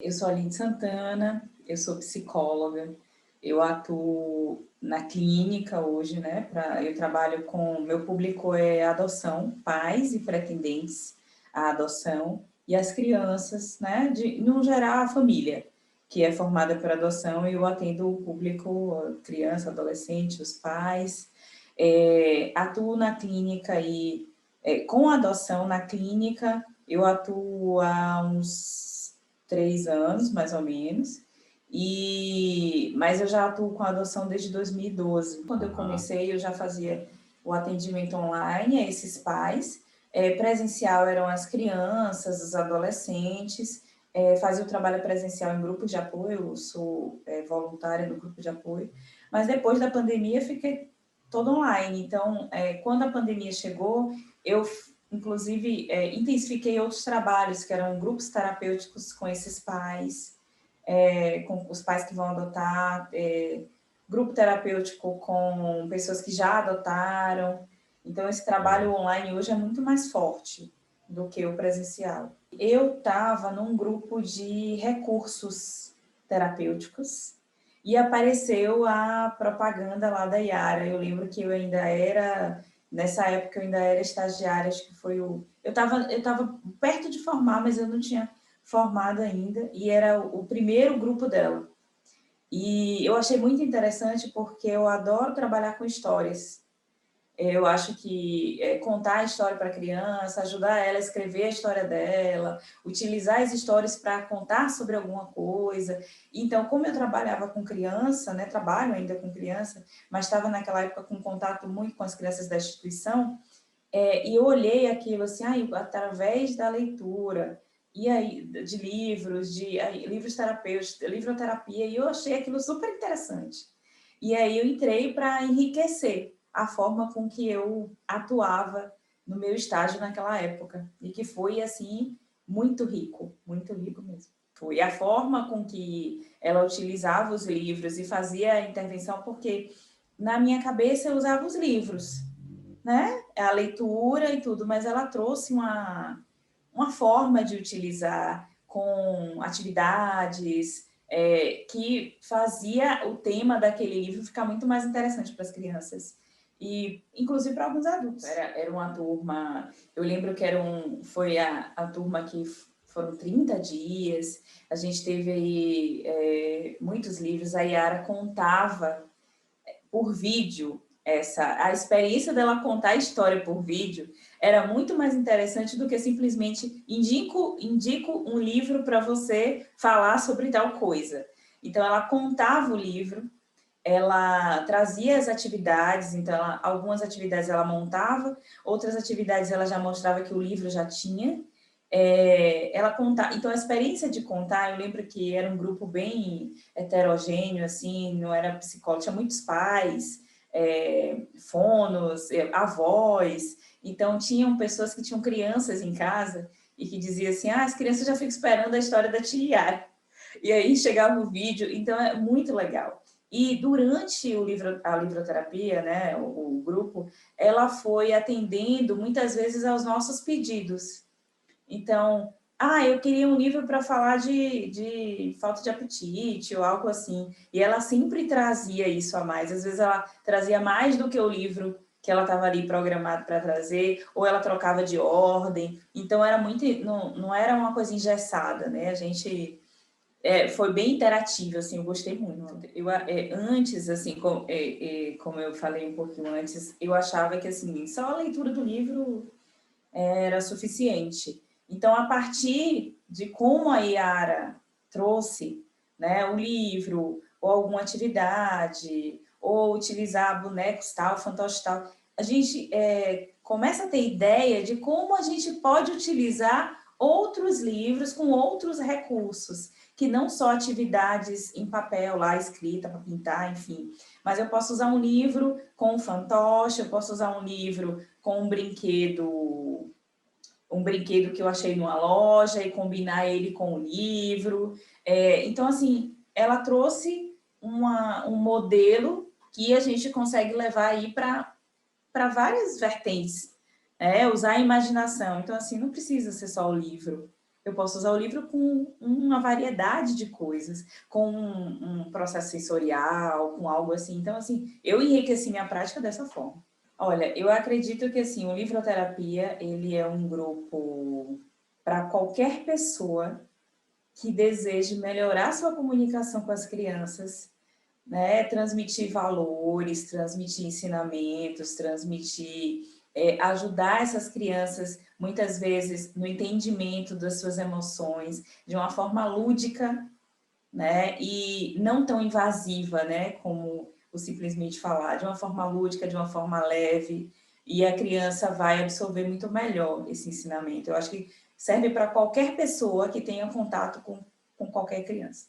Eu sou Aline Santana, eu sou psicóloga, eu atuo na clínica hoje, né? Eu trabalho com... Meu público é adoção, pais e pretendentes à adoção, e as crianças, né? No geral, a família, que é formada por adoção, e eu atendo o público, criança, adolescente, os pais. Atuo na clínica e com adoção na clínica, eu atuo há uns 3 anos, mais ou menos, mas eu já atuo com adoção desde 2012. Quando eu comecei, eu já fazia o atendimento online a esses pais, presencial eram as crianças, os adolescentes, fazia o trabalho presencial em grupo de apoio, eu sou voluntária no grupo de apoio, mas depois da pandemia fiquei todo online. Então, quando a pandemia chegou, eu, inclusive, intensifiquei outros trabalhos, que eram grupos terapêuticos com esses pais, com os pais que vão adotar, grupo terapêutico com pessoas que já adotaram. Então, esse trabalho online hoje é muito mais forte do que o presencial. Eu estava num grupo de recursos terapêuticos, e apareceu a propaganda lá da Yara. Eu lembro que eu ainda era, nessa época eu ainda era estagiária, acho que foi eu tava perto de formar, mas eu não tinha formado ainda, e era o primeiro grupo dela. E eu achei muito interessante porque eu adoro trabalhar com histórias. Eu acho que contar a história para a criança, ajudar ela a escrever a história dela, utilizar as histórias para contar sobre alguma coisa. Então, como eu trabalhava com criança, né, trabalho ainda com criança, mas estava naquela época com contato muito com as crianças da instituição, e eu olhei aquilo assim, através da leitura, e aí, de livros, livros terapêuticos, livroterapia, e eu achei aquilo super interessante. E aí eu entrei para enriquecer a forma com que eu atuava no meu estágio naquela época, e que foi, assim, muito rico mesmo. Foi a forma com que ela utilizava os livros e fazia a intervenção, porque na minha cabeça eu usava os livros, né? A leitura e tudo, mas ela trouxe uma forma de utilizar com atividades que fazia o tema daquele livro ficar muito mais interessante para as crianças. E, inclusive, para alguns adultos. Era uma turma... Eu lembro que foi a turma que foram 30 dias, a gente teve aí muitos livros, a Yara contava por vídeo. A experiência dela contar a história por vídeo era muito mais interessante do que simplesmente indico um livro para você falar sobre tal coisa. Então, ela contava o livro, ela trazia as atividades, então, algumas atividades ela montava, outras atividades ela já mostrava que o livro já tinha. Ela contava, então, a experiência de contar, eu lembro que era um grupo bem heterogêneo, assim, não era psicólogo, tinha muitos pais, fonos, avós, então tinham pessoas que tinham crianças em casa e que diziam assim, as crianças já ficam esperando a história da tia Yara. E aí chegava o vídeo, então é muito legal. E durante a livroterapia, né, o grupo, ela foi atendendo muitas vezes aos nossos pedidos. Então, eu queria um livro para falar de falta de apetite ou algo assim. E ela sempre trazia isso a mais. Às vezes ela trazia mais do que o livro que ela estava ali programado para trazer, ou ela trocava de ordem. Então, era muito, não era uma coisa engessada, né? A gente foi bem interativo, assim, eu gostei muito. Antes, assim, como eu falei um pouquinho antes, eu achava que, assim, só a leitura do livro era suficiente. Então, a partir de como a Yara trouxe, né, o livro, ou alguma atividade, ou utilizar bonecos tal, fantoches tal, a gente começa a ter ideia de como a gente pode utilizar outros livros com outros recursos, que não só atividades em papel lá, escrita para pintar, enfim. Mas eu posso usar um livro com um fantoche, eu posso usar um livro com um brinquedo que eu achei numa loja e combinar ele com o livro. Então, assim, ela trouxe um modelo que a gente consegue levar aí para várias vertentes, usar a imaginação. Então, assim, não precisa ser só o livro. Eu posso usar o livro com uma variedade de coisas, com um processo sensorial, com algo assim. Então, assim, eu enriqueci minha prática dessa forma. Olha, eu acredito que, assim, o livroterapia, ele é um grupo para qualquer pessoa que deseje melhorar sua comunicação com as crianças, né? Transmitir valores, transmitir ensinamentos, transmitir, ajudar essas crianças, muitas vezes, no entendimento das suas emoções, de uma forma lúdica, né? E não tão invasiva, né? Como o simplesmente falar, de uma forma lúdica, de uma forma leve, e a criança vai absorver muito melhor esse ensinamento. Eu acho que serve para qualquer pessoa que tenha contato com qualquer criança.